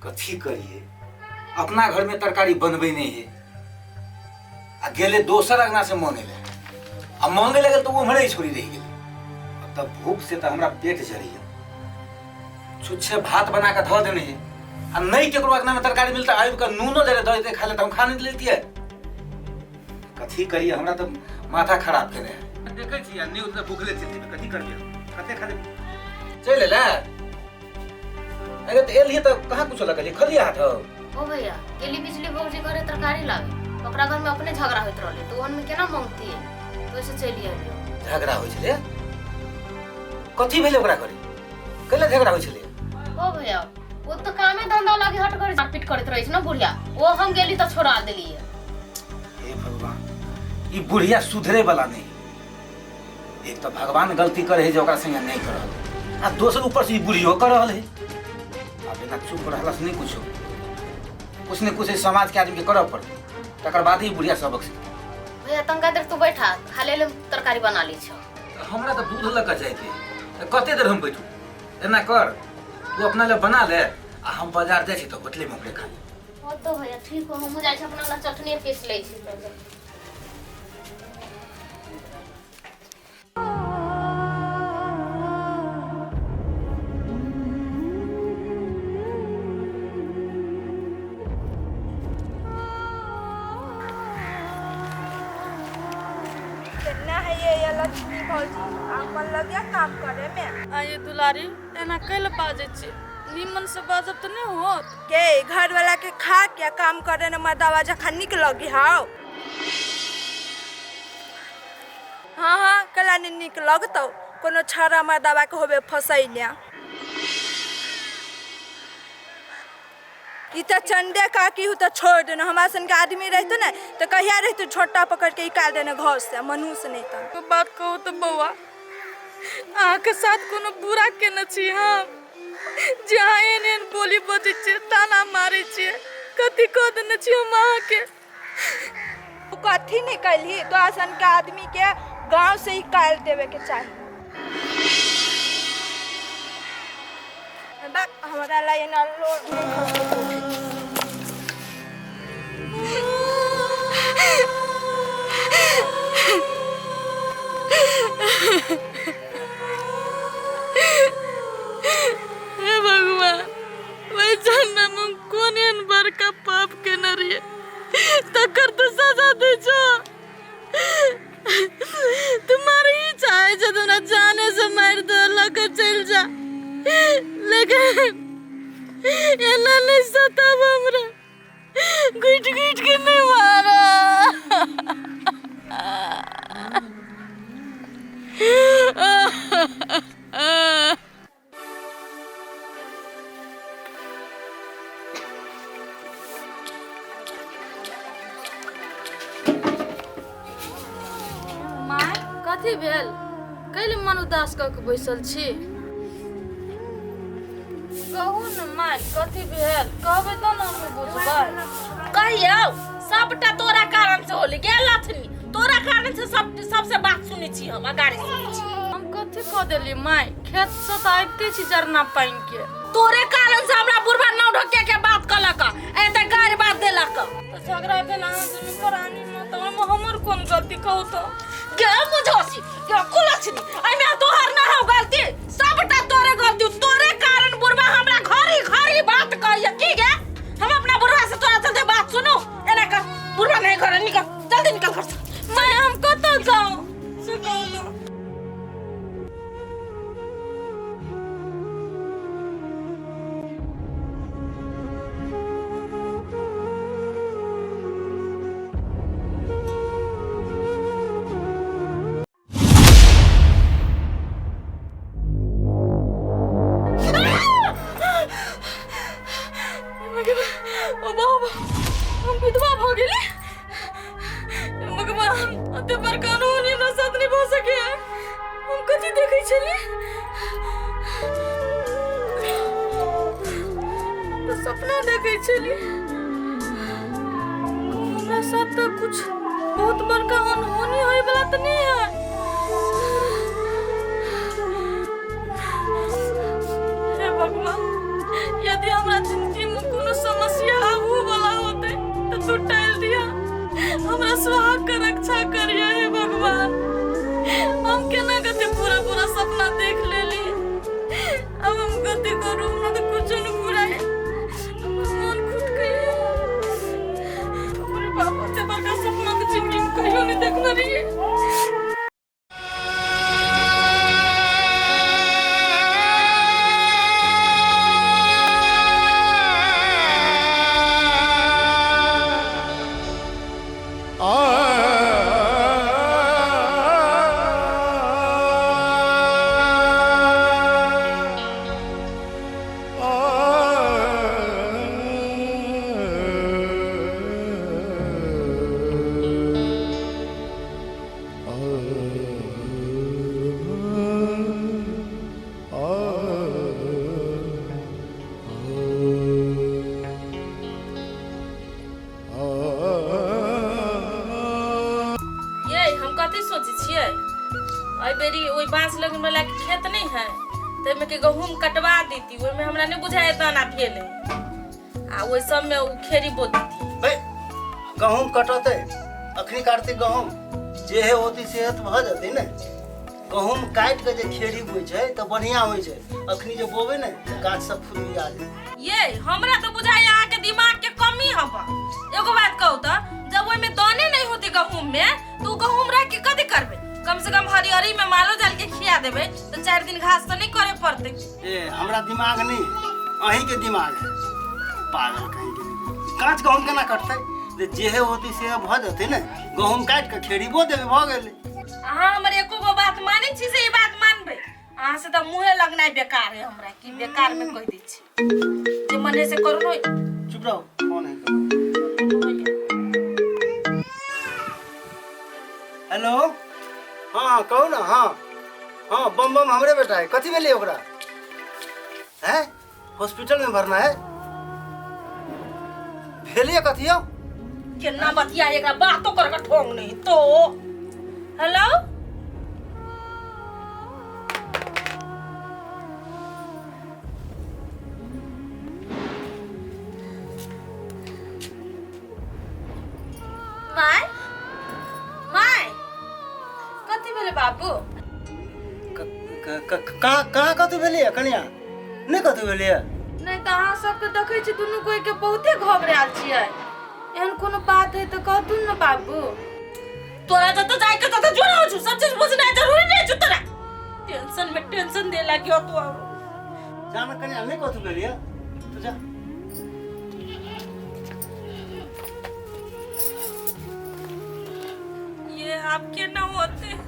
कथी करिए, अपना घर में तरकारी बनबे नहीं है। आ गेले दोसर अंगना से मांगे ले, आ मांगे लगे तो वो मरे छोड़ी रही गेले। तब भूख से तो हमरा पेट जरी है। छुच्छे भात बना के धो देने है, आ नहीं केकरो अंगना में तरकारी मिलता आइब के नूनो जरे दे दे खा ले तो हम खा नहीं लेती है। कथी करिए, हमरा तो माथा खराब करे है। देखे छी या न्यूज में भूखले चलती में कथी करिए, खाते खाते चले ले। अरे तो एलिए तो कहां कुछ लगलिए खली हाथ हो। ओ भैया एली बिजली भौजी घरे तरकारी लावे, ओकरा घर में अपने झगड़ा होइत रहले तो ओन में केना मांगती है, तो ऐसे चली आलियो। झगड़ा होई छले, कथी भेले ओकरा घरे, कले झगड़ा होई छले। ओ भैया वो तो कामे धंधा लागे हट कर मारपीट करत रही छ ना बुढ़िया, वो हम गेली तो छोड़ा देली है। हे भगवान, ई बुढ़िया सुधरे वाला नहीं। एक तो भगवान गलती करे है जो ओकरा संग नहीं करल, आ दोसर ऊपर से ई बुढ़ियो कर रहल है। अब ना चुप रहला से नहीं कुछ न कुछ समाज के आदमी के करब पड़े, तकर बाद ही बुढ़िया सबक से। भैया तंगा देर तू बैठा, खा ले तरकारी बना ली छ। हमरा तो दूध लग जाए के, कते देर हम बैठू। एना कर तू अपना ले बना ले, आ हम बाजार जाय छी तो होटले में हमरे खा ले। ओ तो भैया ठीक हो, हम जाय छी अपना ला चटनी पीस लै छी। लक्ष्मी भौजी अपन लगिया काम करे में। आये दुलारी एना कैल बाजे छी, निमन से बाजब तो नहीं होत के घर वाला के खा के काम करे न मदावा जखन निक लगी हाउ। हाँ हाँ कला ने निक लगतौ, कोनो छारा मदावा के होबे फसैलिया। ई त चंदे काकी हु त छोड़ देना, हमारा सन के आदमी रहते ना तो कहिया रहते छोटा पकड़ के निकाल देना घर से, मनुष्य नहीं था। तो बात कहो तो बउआ आ के साथ कोनो बुरा के न छी हम, जहाँ एन बोली बजे छे ताना मारे छे, कथी कह देने छी हम आ के। तू कथी नहीं कली, तो सन के आदमी के गांव से ही काल देवे के चाहिए। हमारा ला ना लोड हे भगवान, वही जानना हम कौन एन बड़का पाप के न रहिए तकर तो सजा दे जो। तुम्हारी ही चाहे जो तुमरा जाने से मार दो, लगा चल जा, लेकिन एना नहीं सताब हमरा, गुट गुट के नहीं मारा। माय कथी भेल, कैले मन उदास क के बैसल छी। कहू न माय कथी भेल, कहबे तो न हम बुझबै। कहियो सबटा तोरा कारण से होली गेल लथनी, तोरा कारण से सबसे बात सुनी छी हम, गाड़ी सुनी छी। हम कथी कह देली माय, खेत से तो आइते छी जरना पाइन के। तोरे कारण से हमरा बुढ़वा नौ ढोके के बात कलक, एते गाड़ी बात देलक। तो झगड़ा भेल अहाँ दुनू प्राणी में, तो हमर कोन गलती कहू तो। गे मुझोसी गे कुलछनी, एमे तोहर ना हो गलती, सबटा तोरे गलती। तोरे कारण बुढ़वा हमरा घरी घरी बात कहैया की गे। हम अपना बुढ़वा से तोरा चलते बात सुनू, एना का बुढ़वा नहीं घर निकल, जल्दी निकल घर से। माय हम कतौ जाऊं से कहू तो। ओ बाबा हम विधवा भ गेली, भगवान अते पर कानून हमरा साथ नहीं भ सके। हम कथी देखै छली, तो सपना देखै छली। हमरा साथ तो कुछ बहुत बड़का अनहोनी होय वाला तो नहीं है। हे भगवान, यदि हमरा जिंदगी में तू टाल दिया हमरा सुहाग का रक्षा करिया हे भगवान। हम केना गते पूरा पूरा सपना देख लेली, अब हम गते करू ना तो कुछ न बुराए मन खुट गए। तुम्हारे बाप से बड़का सपना तो जिंदगी में कहियो नहीं देखना रही। खेत नहीं है तो में के गहूम कटवा देती, ओइ में हमरा नहीं बुझाए दाना भेले आ ओइ सब में उ खेरी बो देती। बे गहूम कटते अखनी काटते गहूम जे है होती सेहत भ जते ने। गहूम काट के जे खेरी होय छै त बढ़िया होय छै, अखनी जे बोबे ने गाछ सब फुलिया जाय। ये हमरा तो बुझाए अहाँ के दिमाग के कमी हबा। एगो बात कहू त जब ओइ में दाने नहीं होते गहूम में तो गहूम रख के कथि करबे? कम से कम हरी हरी में मालो डाल के खिया देबे तो 4 दिन घास तो नहीं करे पड़ते। ए हमरा दिमाग नहीं, अही के दिमाग है पागल कहीं के। काट गहूम केना कटते जे है होती से भ जते ने। गहूम काट के खेरी बो देबे भ गेले। अहाँ हमर एको गो बात मानै छी से ई बात मानबे? अहाँ से त मुहे लगनाइ बेकार है हमरा, की बेकार में कह दै छी जे मने से करू न। चुप रहो, फोन है। हेलो हाँ कहू ना। हाँ हाँ बम बम हमरे बेटा है। कथी भेलै ओकरा? हैं हॉस्पिटल में भरना है? भेलिए कथी हो? केना बतिया एकरा बातो कर के ठोंग नहीं तो। हेलो माय माय कथी भेले बाबू? कहाँ कथी भेलिए कनिया? नहीं कथी भेलिए? नहीं तो अहाँ सबके देखै छी दुनू कोई के बहुते घबरायल छियै। एहन कोनो बात है तो कहतु न बाबू। तोरा तो जाय के तो जोड़ा हो छु, सब चीज बुझना जरूरी नहीं छु तोरा। टेंशन में टेंशन दे लागियो तू। जाना कनिया नहीं कथी भेलिए तो जा। ये आप केना होते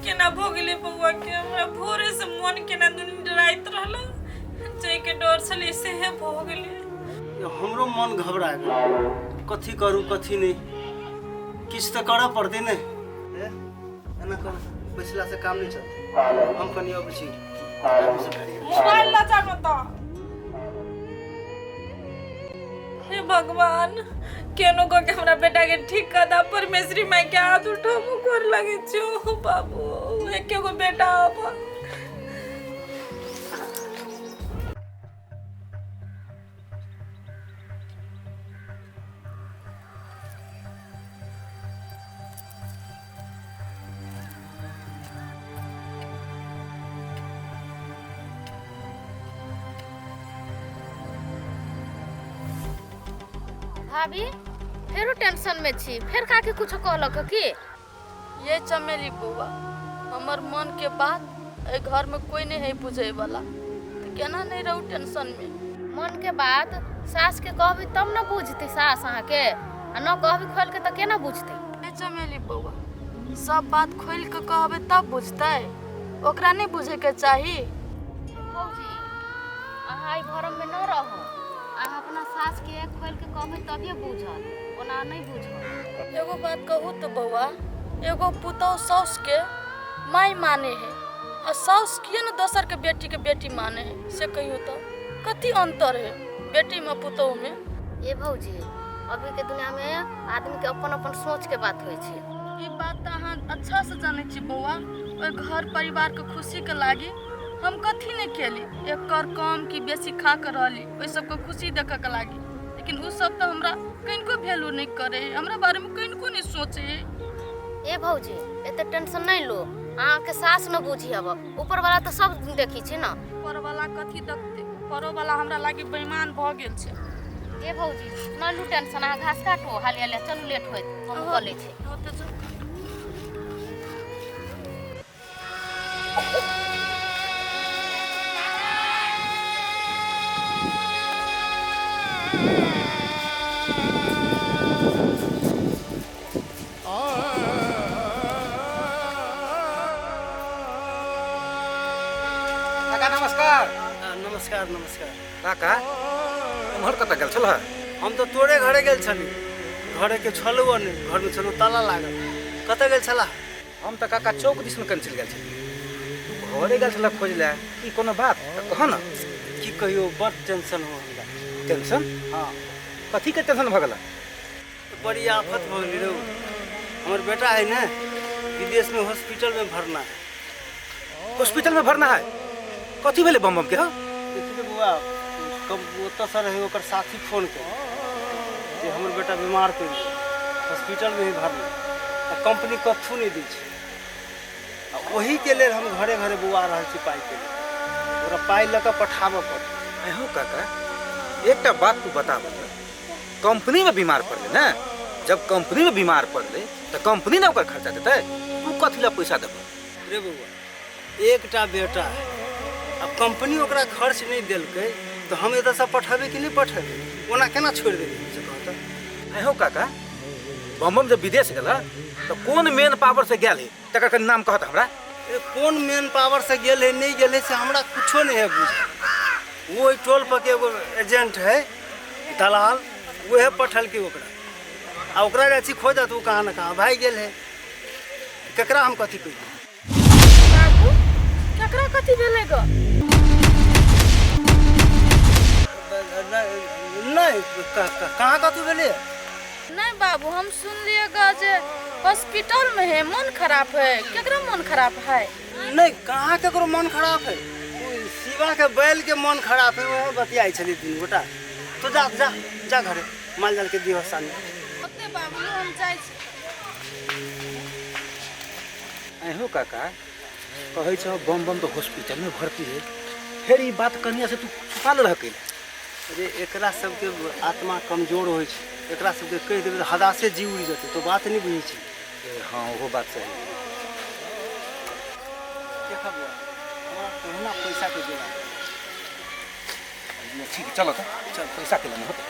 केना भोगले बउआ के? हमरा भोरे से मन केना दुन डराइत रहलो, जय के डर से से है भोगले। हमरो मन घबरा गेल, कथी करू कथी नहीं, किछ तो करऽ पड़ते ने। एना कर बैसला से काम नहीं चलते। हम कनिया बची मोबाइल ला जा मत। हे भगवान केनो को के हमरा बेटा के ठीक कर दा। परमेश्वरी माई के हाथ उठा मुकर लगे छो बाबू। एके गो बेटा अब भाभी फेरो टेंशन में छी, फिर काके कुछ कहलक की? ये चमेली बुआ हमर मन के बात ए घर में कोई नहीं है बुझे वाला, तो केना नहीं रहू टेंशन में। मन के बात सास के कहबी तब न बुझती सास अहाँ के, आ न कहबी खोल के त केना बुझती? ए चमेली बुआ सब बात खोल के कहबे तब बुझते, ओकरा नहीं बुझे के चाही। भौजी अहाँ घर में न रहो, अहाँ अपना सास के खोल के कहबे तभी बुझत, ओना नहीं बुझत। एगो बात कहू तो बउआ, एगो पुतौ सास के माई माने है और सास किए न दोसर के बेटी माने है, से कहियो तो कथी अंतर है बेटी में पुतौ में? ए भौजी अभी के दुनिया में आदमी के अपन अपन सोच के बात होय छै। ई बात तो अहाँ अच्छा से जाने छी बउआ। और घर परिवार के खुशी के लागी हम कथी नहीं केली, एक कर कम की बेसी खा कर रहली ओइ सबके खुशी देखे के लागी, लेकिन उ सब तो हमरा कनिको वैल्यू नहीं करे, हमरा बारे में कनिको नहीं सोचे। ए भौजी एते टेंशन नहीं लो, अहाँ के सास न बुझी अब, ऊपर वाला तो सब देखी छी ना। ऊपर वाला कथी देखते, ऊपर वाला हमरा लागे बेईमान भ गेल छै। ए भौजी न लू टेंशन, अहाँ घास काटो हाली हाली, चलू लेट होइत हम बोले छी। होते जो काका नमस्कार। नमस्कार नमस्कार। काका उम्हर कतऽ गेल छल? हम तो तोरे घरे गेल छली, घरे के छलू नहीं, घर में छलू ताला लागल। कतऽ गेल छला? हम तऽ काका चौक दिस कन चलि गेल छली, तू घरे गेल छल खोज ले की कोनो बात कह न। की कहियो बड़ टेंशन हो हमरा। टेंशन? हाँ कथी के टेंशन भ गेल? बड़ी आफत हो गई रे। हमर बेटा है ना, विदेश में हॉस्पिटल में भरना है। हॉस्पिटल में भरना है? कथी भेले बम बम के? हो देखिए बुआ, कब ओतऽ से रहे ओकर साथी फोन के जे हमर बेटा बीमार पड़ि गेल, हॉस्पिटल में ही भरना, आ कंपनी कथू नहीं दै छै। आ वही के लेल हम घरे घरे बुआ रहल छी पाई के लेल, ओकरा पाई लऽ कऽ पठाबऽ पड़त। हो काका एकटा बात तू बता, कंपनी में बीमार पड़ले ना, जब कंपनी में बीमार पड़ले तो कंपनी ने ओकर खर्चा देते, तू कथी ला पैसा देबो? रे बउआ, एकटा बेटा है, अब कंपनी ओकरा खर्च नहीं देलकै तो हम एतऽ से पठेबै कि नहीं पठेबै? ओना केना छोड़ि देबै से कहता? हो काका बम बम जब विदेश गेल तो कौन मेन पावर से गेल है तकर कनी नाम कहत हमरा। ए कौन मेन पावर से गेल है नहीं गेल है से हमरा कुछो नहीं है बुझल। वो टोल पर के एगो एजेंट है दलाल, वह पठलकै ओकरा, आ ओकरा जाइ छी खोजत, उ कहाँ न कहाँ भाग गेल है। केकरा हम कथी कहियै? बाबू केकरा कथी भेले ग? नहीं कहाँ कथी भेलै? नहीं बाबू, हम सुनलिए ग जे हॉस्पिटल में है, मन खराब है। केकरा मन खराब है? नहीं कहाँ केकरो मन खराब है, उ शिवा के बैल के मन खराब है, वो बतियाई छली तीन गोटा। तो जा जा जा घरे माल जाल के दिहो सानी। ओते बाबू हम जाइ छी। हो काका कहे छ बम बम तो हॉस्पिटल में भर्ती है, फिर ये बात कनिया से तू छुपाल रहके? अरे एकरा सबके आत्मा कमजोर होइ छै, एकरा सबके कहि देबै तऽ हदासे जीव उड़ि जेतै, तो बात नहीं बुझै छै। हाँ वो बात सही है। देखा बुआ, हमरा कहना पैसा के जोड़ा। ठीक है चलो तो, चल पैसा के लेना होता।